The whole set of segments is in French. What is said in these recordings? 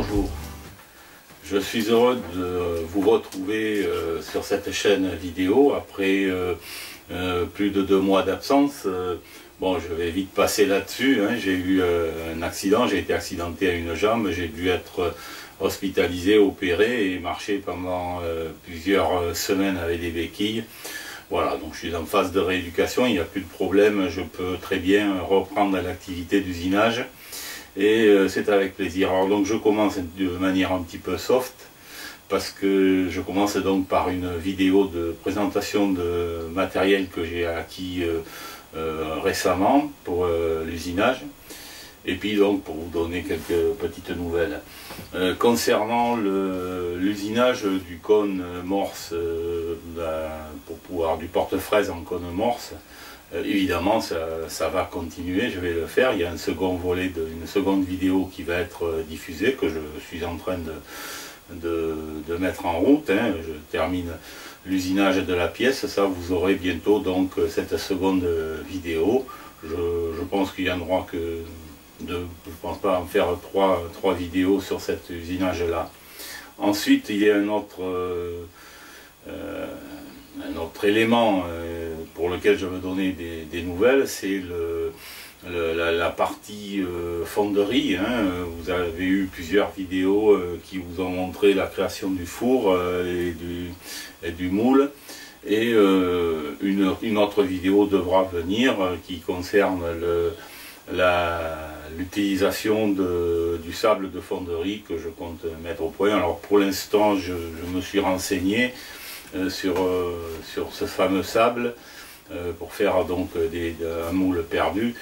Bonjour, je suis heureux de vous retrouver sur cette chaîne vidéo après plus de 2 mois d'absence. Bon, je vais vite passer là-dessus, hein. J'ai eu un accident, j'ai été accidenté à une jambe, j'ai dû être hospitalisé, opéré et marcher pendant plusieurs semaines avec des béquilles. Voilà, donc je suis en phase de rééducation, il n'y a plus de problème, je peux très bien reprendre l'activité d'usinage. Et c'est avec plaisir. Alors donc je commence de manière un petit peu soft, parce que je commence donc par une vidéo de présentation de matériel que j'ai acquis récemment pour l'usinage. Et puis donc pour vous donner quelques petites nouvelles. Concernant l'usinage du cône morse, pour pouvoir du porte-fraise en cône morse, évidemment ça va continuer, je vais le faire. Il y a un second volet, une seconde vidéo qui va être diffusée, que je suis en train de mettre en route, hein. Je termine l'usinage de la pièce, ça vous aurez bientôt donc cette seconde vidéo. Je pense qu'il y en aura que je ne pense pas en faire trois vidéos sur cet usinage là. Ensuite il y a un autre élément pour lequel je veux donner des nouvelles, c'est la partie fonderie, hein. Vous avez eu plusieurs vidéos qui vous ont montré la création du four et du moule, et une autre vidéo devra venir qui concerne l'utilisation du sable de fonderie que je compte mettre au point. Alors pour l'instant je me suis renseigné sur ce fameux sable pour faire donc un moule perdu.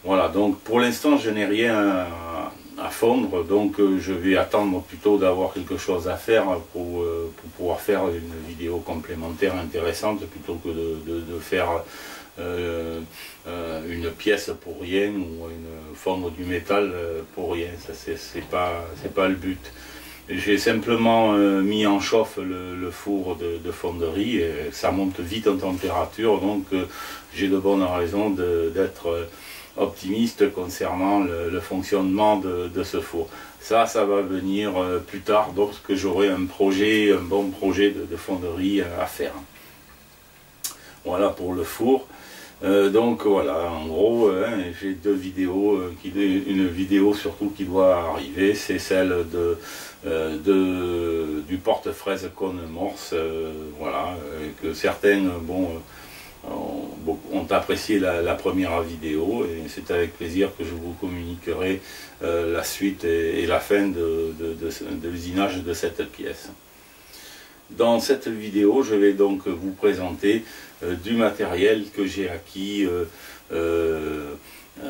Voilà, donc pour l'instant je n'ai rien à fondre, donc je vais attendre plutôt d'avoir quelque chose à faire pour pouvoir faire une vidéo complémentaire intéressante, plutôt que de faire une pièce pour rien ou fondre du métal pour rien. Ça c'est pas le but. J'ai simplement mis en chauffe le four de fonderie, et ça monte vite en température, donc j'ai de bonnes raisons d'être optimiste concernant le fonctionnement de ce four. Ça va venir plus tard, lorsque j'aurai un bon projet de fonderie à faire. Voilà pour le four. Donc voilà, en gros, hein, j'ai 2 vidéos, une vidéo surtout qui doit arriver, c'est celle du porte-fraise cône morse, voilà, que certains ont apprécié la première vidéo, et c'est avec plaisir que je vous communiquerai la suite et la fin de l'usinage de cette pièce. Dans cette vidéo, je vais donc vous présenter du matériel que j'ai acquis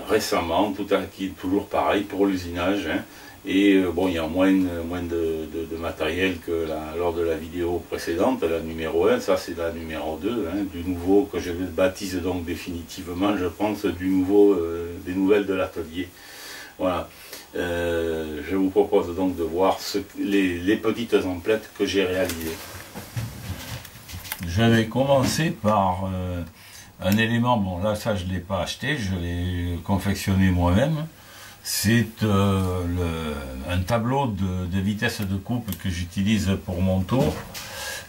récemment, tout acquis, toujours pareil pour l'usinage, hein. Et bon, il y a moins de matériel que lors de la vidéo précédente, la numéro 1, ça c'est la numéro 2, hein, du nouveau, que je baptise donc définitivement, je pense, des nouvelles de l'atelier. Voilà. Je vous propose donc de voir les petites emplettes que j'ai réalisées. Je vais commencer par un élément, bon là ça je ne l'ai pas acheté, je l'ai confectionné moi-même. C'est un tableau de vitesse de coupe que j'utilise pour mon tour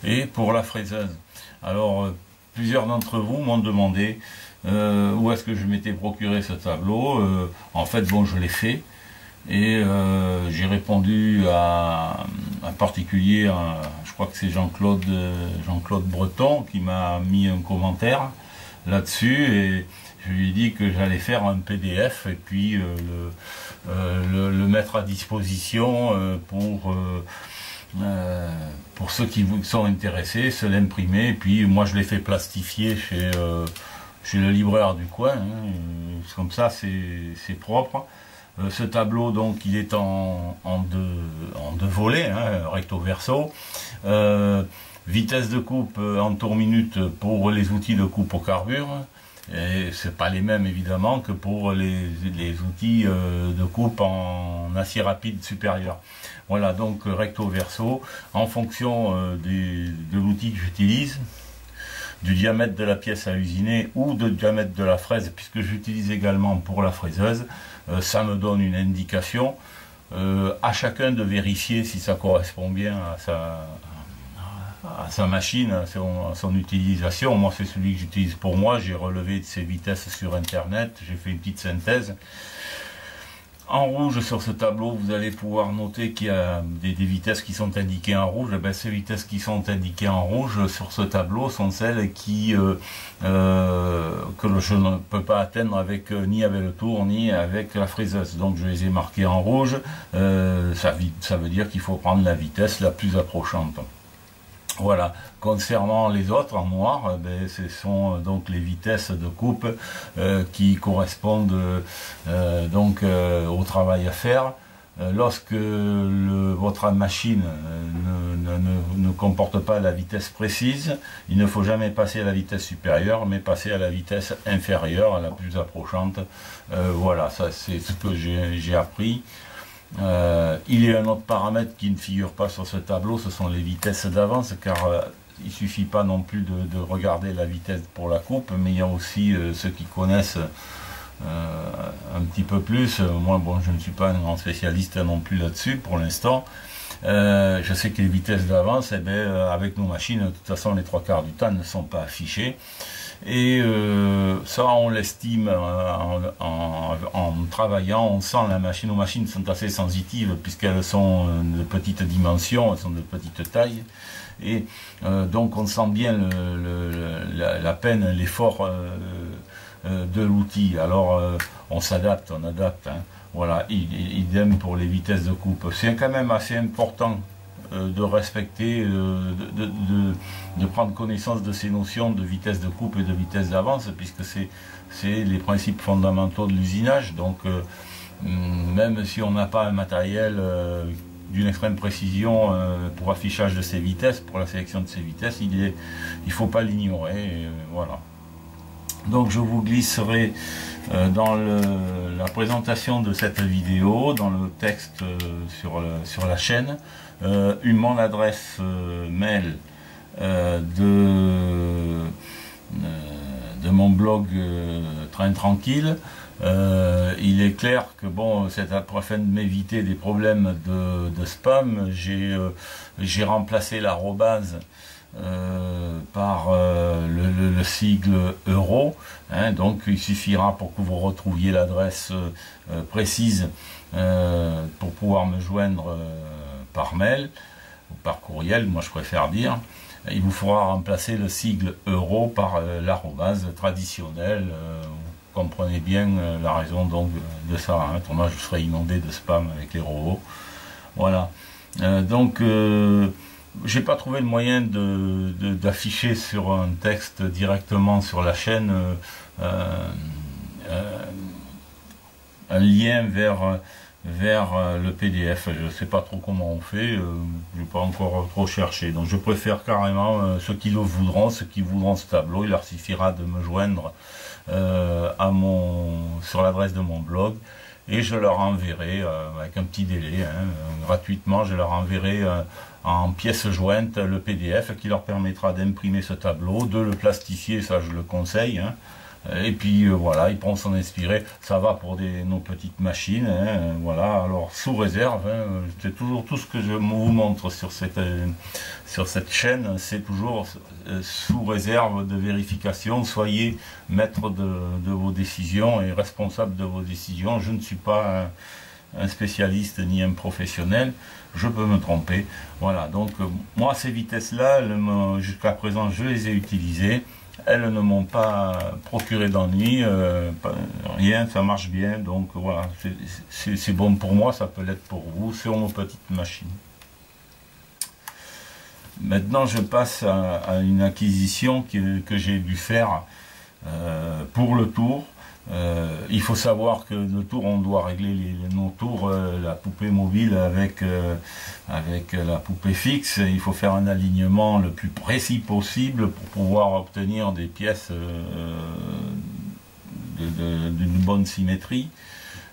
et pour la fraiseuse. Alors plusieurs d'entre vous m'ont demandé où est-ce que je m'étais procuré ce tableau. En fait bon, je l'ai fait, et j'ai répondu à un particulier, je crois que c'est Jean-Claude Breton, qui m'a mis un commentaire là-dessus, et je lui ai dit que j'allais faire un PDF et puis le mettre à disposition pour ceux qui sont intéressés, se l'imprimer. Et puis moi je l'ai fait plastifier chez le libraire du coin, hein. Comme ça c'est propre. Ce tableau donc il est en deux volets, hein, recto verso. Vitesse de coupe en tour minute pour les outils de coupe au carbure. Et c'est pas les mêmes évidemment que pour les outils de coupe en acier rapide supérieur. Voilà, donc recto verso en fonction de l'outil que j'utilise, du diamètre de la pièce à usiner ou du diamètre de la fraise, puisque j'utilise également pour la fraiseuse. Ça me donne une indication à chacun de vérifier si ça correspond bien à sa machine, à son utilisation. Moi, c'est celui que j'utilise pour moi. J'ai relevé de ses vitesses sur Internet. J'ai fait une petite synthèse. En rouge, sur ce tableau, vous allez pouvoir noter qu'il y a des vitesses qui sont indiquées en rouge. Et bien, ces vitesses qui sont indiquées en rouge sur ce tableau sont celles que je ne peux pas atteindre ni avec le tour, ni avec la fraiseuse. Donc, je les ai marquées en rouge. Ça veut dire qu'il faut prendre la vitesse la plus approchante. Voilà. Concernant les autres en noir, ce sont donc les vitesses de coupe qui correspondent au travail à faire. Lorsque votre machine ne comporte pas la vitesse précise, il ne faut jamais passer à la vitesse supérieure, mais passer à la vitesse inférieure, à la plus approchante. Voilà, ça c'est ce que j'ai appris. Il y a un autre paramètre qui ne figure pas sur ce tableau, ce sont les vitesses d'avance, car il ne suffit pas non plus de regarder la vitesse pour la coupe, mais il y a aussi ceux qui connaissent un petit peu plus. Moi, bon, je ne suis pas un grand spécialiste non plus là-dessus pour l'instant. Je sais que les vitesses d'avance, avec nos machines, de toute façon, les 3/4 du temps ne sont pas affichées. Et ça, on l'estime en travaillant, on sent la machine. Nos machines sont assez sensitives puisqu'elles sont de petites dimensions, elles sont de petite taille. Et donc on sent bien la peine, l'effort de l'outil. Alors on s'adapte, on adapte. Hein. Voilà, idem pour les vitesses de coupe. C'est quand même assez important de respecter, de prendre connaissance de ces notions de vitesse de coupe et de vitesse d'avance, puisque c'est les principes fondamentaux de l'usinage. Donc même si on n'a pas un matériel d'une extrême précision pour affichage de ces vitesses, pour la sélection de ces vitesses, il ne faut pas l'ignorer. Voilà. Donc je vous glisserai dans la présentation de cette vidéo, dans le texte sur la chaîne, mon adresse mail de mon blog Train Tranquille. Il est clair que bon, afin de m'éviter des problèmes de spam, j'ai remplacé l'arrobase par le sigle euro, hein, donc il suffira pour que vous retrouviez l'adresse précise pour pouvoir me joindre par mail ou par courriel, moi je préfère dire. Il vous faudra remplacer le sigle euro par l'arrobase traditionnelle. Vous comprenez bien la raison donc de ça, hein. Autrement je serais inondé de spam avec les robots. Voilà, donc j'ai pas trouvé le moyen d'afficher sur un texte directement sur la chaîne un lien vers le PDF. Je sais pas trop comment on fait, j'ai pas encore trop cherché. Donc je préfère carrément ceux qui le voudront, ceux qui voudront ce tableau, il leur suffira de me joindre sur l'adresse de mon blog. Et je leur enverrai, avec un petit délai, hein, gratuitement, je leur enverrai en pièces jointes le PDF qui leur permettra d'imprimer ce tableau, de le plastifier, ça je le conseille. Hein. Et puis voilà, ils pourront s'en inspirer. Ça va pour nos petites machines. Hein, voilà, alors sous réserve, hein, c'est toujours tout ce que je vous montre sur cette chaîne, c'est toujours sous réserve de vérification. Soyez maître de vos décisions et responsable de vos décisions. Je ne suis pas un spécialiste ni un professionnel, je peux me tromper. Voilà, donc moi ces vitesses-là, jusqu'à présent je les ai utilisées. Elles ne m'ont pas procuré d'ennui, rien, ça marche bien, donc voilà, c'est bon pour moi, ça peut l'être pour vous, sur nos petites machines. Maintenant je passe à une acquisition que j'ai dû faire pour le tour. Il faut savoir que le tour, on doit régler nos tours, la poupée mobile avec la poupée fixe. Il faut faire un alignement le plus précis possible pour pouvoir obtenir des pièces d'une bonne symétrie.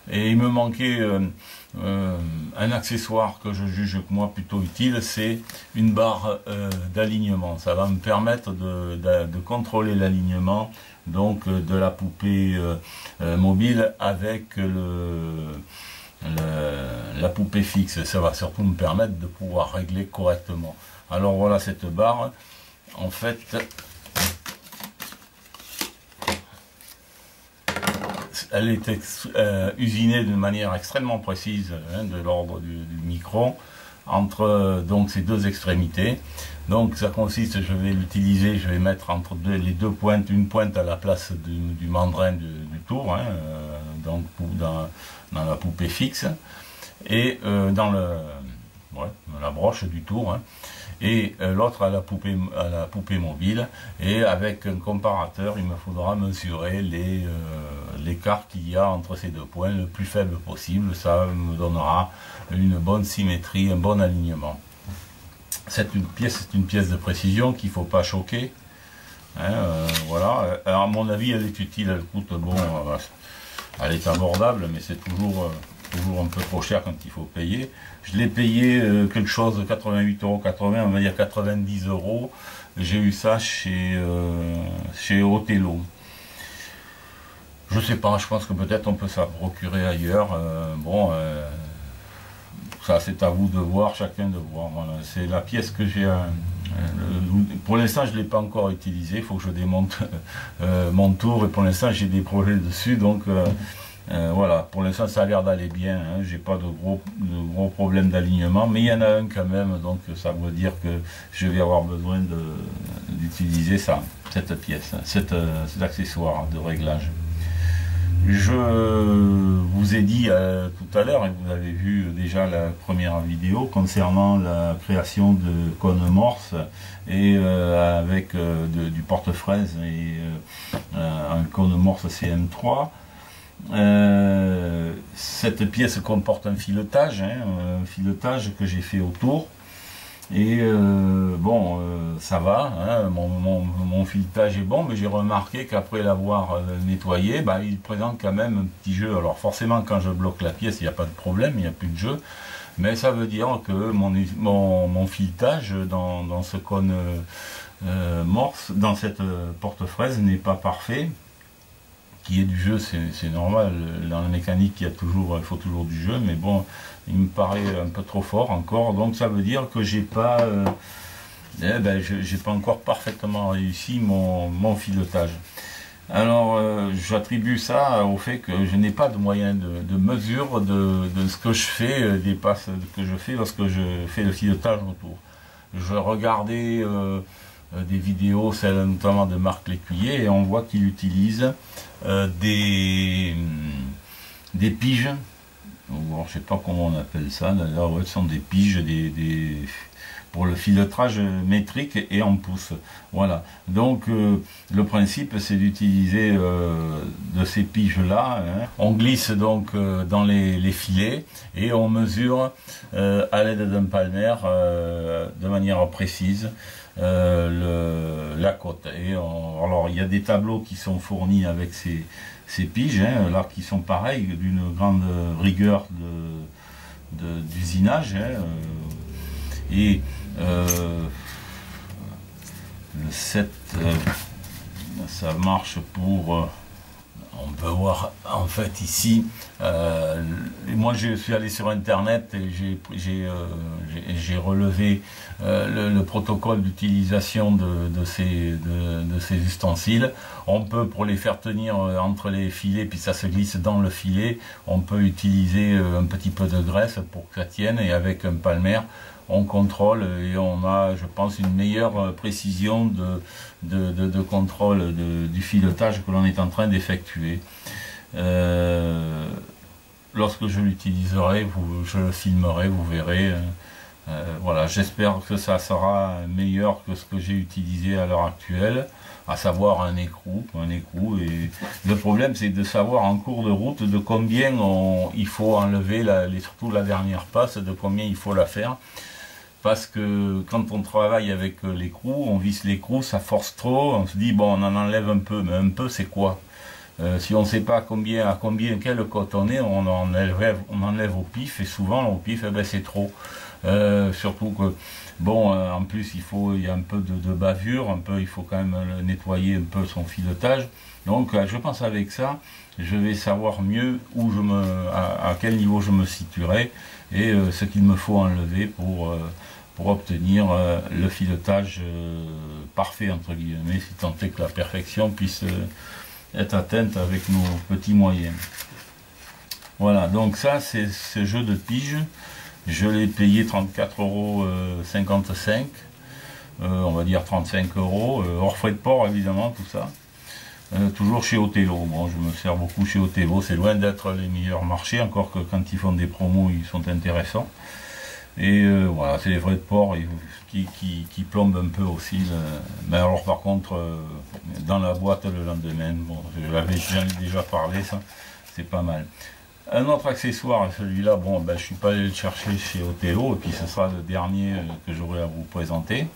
Et il me manquait un accessoire que je juge moi plutôt utile, c'est une barre d'alignement. Ça va me permettre de contrôler l'alignement donc de la poupée mobile avec la poupée fixe. Ça va surtout me permettre de pouvoir régler correctement. Alors voilà cette barre, en fait, elle est usinée d'une manière extrêmement précise, hein, de l'ordre du micron, entre donc ces deux extrémités. Donc ça consiste, je vais l'utiliser, je vais mettre entre les deux pointes, une pointe à la place du mandrin du tour, hein, donc dans la poupée fixe, et dans la broche du tour, hein, et l'autre à la poupée mobile. Et avec un comparateur, il me faudra mesurer l'écart qu'il y a entre ces deux points le plus faible possible. Ça me donnera une bonne symétrie, un bon alignement. C'est une pièce de précision qu'il ne faut pas choquer, hein, voilà. Alors à mon avis elle est utile, elle coûte, bon, elle est abordable, mais c'est toujours un peu trop cher quand il faut payer. Je l'ai payé quelque chose de 88,80 €, on va dire 90 €. J'ai eu ça chez Othello. Je sais pas, je pense que peut-être on peut ça procurer ailleurs. Bon, ça c'est à vous de voir, chacun de voir. Voilà. C'est la pièce que j'ai. Pour l'instant je ne l'ai pas encore utilisé, il faut que je démonte mon tour, et pour l'instant j'ai des projets dessus, donc voilà, pour l'instant ça a l'air d'aller bien, hein. J'ai pas de gros problèmes d'alignement, mais il y en a un quand même, donc ça veut dire que je vais avoir besoin d'utiliser cette pièce, cet accessoire de réglage. Je vous ai dit tout à l'heure, et vous avez vu déjà la première vidéo concernant la création de cônes morse, et avec du porte-fraise et un cône morse CM3. Cette pièce comporte un filetage, hein, un filetage que j'ai fait autour. Et bon, ça va, hein, mon filetage est bon, mais j'ai remarqué qu'après l'avoir nettoyé, bah, il présente quand même un petit jeu. Alors forcément, quand je bloque la pièce, il n'y a pas de problème, il n'y a plus de jeu. Mais ça veut dire que mon filetage dans ce cône morse, dans cette porte-fraise, n'est pas parfait. Qu'il y ait du jeu, c'est normal. Dans la mécanique, il faut toujours du jeu, mais bon, il me paraît un peu trop fort encore. Donc ça veut dire que j'ai pas encore parfaitement réussi mon filetage. Alors j'attribue ça au fait que je n'ai pas de moyen de mesure de ce que je fais, des passes que je fais lorsque je fais le filetage autour. Je regardais des vidéos, celles notamment de Marc Lécuyer, et on voit qu'il utilise des piges, alors, je sais pas comment on appelle ça, d'ailleurs, ouais, ce sont des piges pour le filetrage métrique et en pouces. Voilà, donc le principe c'est d'utiliser de ces piges là, hein. On glisse donc dans les filets et on mesure à l'aide d'un palmer de manière précise la cote. Et alors il y a des tableaux qui sont fournis avec ces piges, hein, là, qui sont pareils, d'une grande rigueur d'usinage, hein, et le 7, ça marche pour... on peut voir en fait ici, moi je suis allé sur internet et j'ai relevé le protocole d'utilisation de ces ustensiles. On peut, pour les faire tenir entre les filets, puis ça se glisse dans le filet, on peut utiliser un petit peu de graisse pour que ça tienne, et avec un palmer on contrôle et on a, je pense, une meilleure précision de contrôle du filetage que l'on est en train d'effectuer. Lorsque je l'utiliserai, je le filmerai, vous verrez. Voilà, j'espère que ça sera meilleur que ce que j'ai utilisé à l'heure actuelle, à savoir un écrou. Et le problème, c'est de savoir en cours de route de combien il faut enlever, surtout la dernière passe, de combien il faut la faire. Parce que quand on travaille avec l'écrou, on visse l'écrou, ça force trop, on se dit bon, on en enlève un peu, mais un peu c'est quoi? Si on ne sait pas quelle cote on est, on enlève au pif, et souvent au pif, eh ben, c'est trop. Surtout que, bon, en plus il y a un peu de bavure, il faut quand même nettoyer un peu son filetage. Donc je pense avec ça, je vais savoir mieux à quel niveau je me situerai et ce qu'il me faut enlever pour obtenir le filetage parfait entre guillemets, si tant est que la perfection puisse être atteinte avec nos petits moyens. Voilà, donc ça c'est ce jeu de pige. Je l'ai payé 34,55 €, on va dire 35 €, hors frais de port évidemment, tout ça. Toujours chez Othello. Bon, je me sers beaucoup chez Othello, c'est loin d'être les meilleurs marchés, encore que quand ils font des promos, ils sont intéressants. Et voilà, c'est les frais de port qui plombent un peu aussi. Mais alors par contre, dans la boîte le lendemain, bon, j'en ai déjà parlé, ça, c'est pas mal. Un autre accessoire, celui-là, bon, ben, je suis pas allé le chercher chez Othello, et puis ce sera le dernier que j'aurai à vous présenter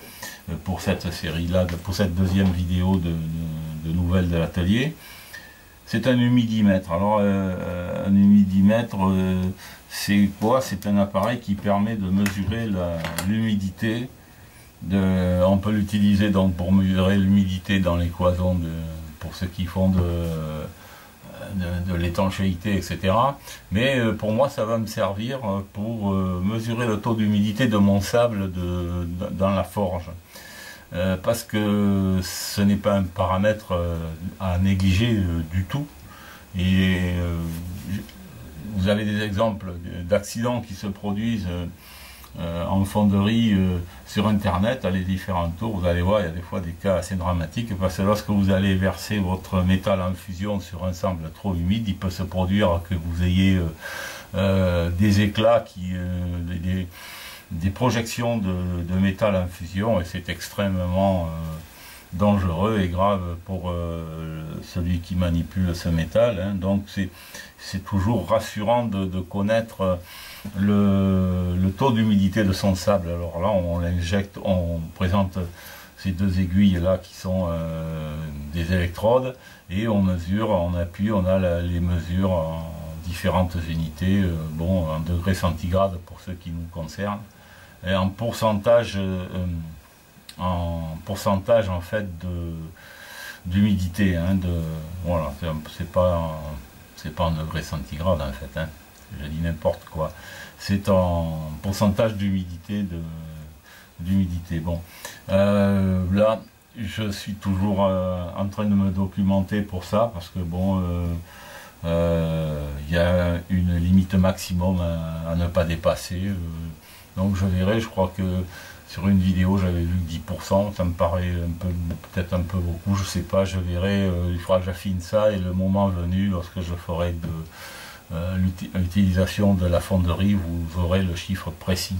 pour cette série-là, pour cette deuxième vidéo de nouvelles de l'atelier. C'est un humidimètre. Alors, un humidimètre, c'est quoi? C'est un appareil qui permet de mesurer l'humidité. On peut l'utiliser donc pour mesurer l'humidité dans les cloisons, pour ceux qui font de l'étanchéité, etc. Mais pour moi, ça va me servir pour mesurer le taux d'humidité de mon sable dans la forge. Parce que ce n'est pas un paramètre à négliger du tout. Et vous avez des exemples d'accidents qui se produisent en fonderie sur internet, à les différents tours, vous allez voir, il y a des fois des cas assez dramatiques, parce que lorsque vous allez verser votre métal en fusion sur un sable trop humide, il peut se produire que vous ayez des éclats, des projections de métal en fusion, et c'est extrêmement dangereux et grave pour celui qui manipule ce métal, hein. Donc c'est toujours rassurant de connaître le taux d'humidité de son sable. Alors là, on l'injecte, on présente ces deux aiguilles là qui sont des électrodes, et on mesure, on appuie, on a les mesures en différentes unités, bon, en degrés centigrades pour ceux qui nous concernent, et en pourcentage en fait d'humidité, hein, voilà, c'est pas en degrés centigrades en fait, hein. Je dis n'importe quoi, c'est en pourcentage d'humidité, bon, là je suis toujours en train de me documenter pour ça, parce que bon, y a une limite maximum à ne pas dépasser, donc je verrai. Je crois que sur une vidéo j'avais vu 10%, ça me paraît peut-être un peu beaucoup, je sais pas, je verrai, il faudra que j'affine ça, et le moment venu, lorsque je ferai l'utilisation de la fonderie, vous aurez le chiffre précis.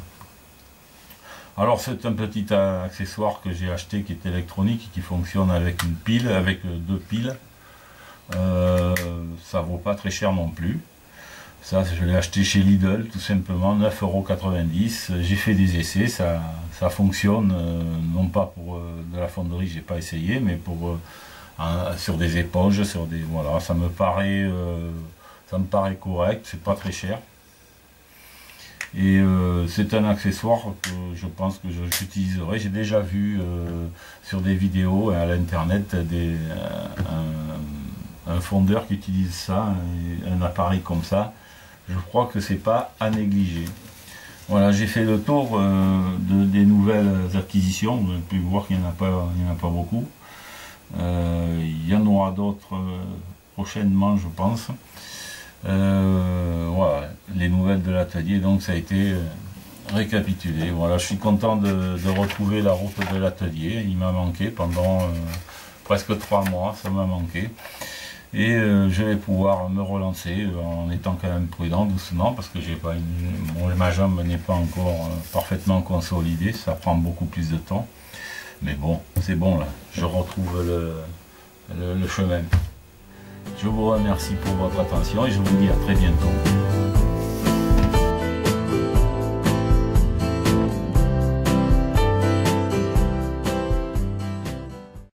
Alors c'est un petit accessoire que j'ai acheté qui est électronique, qui fonctionne avec une pile, avec deux piles. Ça vaut pas très cher non plus. Ça, je l'ai acheté chez Lidl, tout simplement, 9,90 €. J'ai fait des essais, ça fonctionne, non pas pour de la fonderie, j'ai pas essayé, mais pour sur des éponges, voilà, ça me paraît correct, c'est pas très cher. Et c'est un accessoire que je pense que j'utiliserai. J'ai déjà vu sur des vidéos à l'internet un fondeur qui utilise ça, un appareil comme ça. Je crois que c'est pas à négliger. Voilà, j'ai fait le tour des nouvelles acquisitions. Vous avez pu voir qu'il n'y en a pas beaucoup. Il y en aura d'autres prochainement, je pense. Voilà, les nouvelles de l'atelier, donc ça a été récapitulé. Voilà, je suis content de retrouver la route de l'atelier. Il m'a manqué pendant presque 3 mois, ça m'a manqué. Et je vais pouvoir me relancer en étant quand même prudent, doucement, parce que ma jambe n'est pas encore parfaitement consolidée, ça prend beaucoup plus de temps. Mais bon, c'est bon là, je retrouve le chemin. Je vous remercie pour votre attention et je vous dis à très bientôt.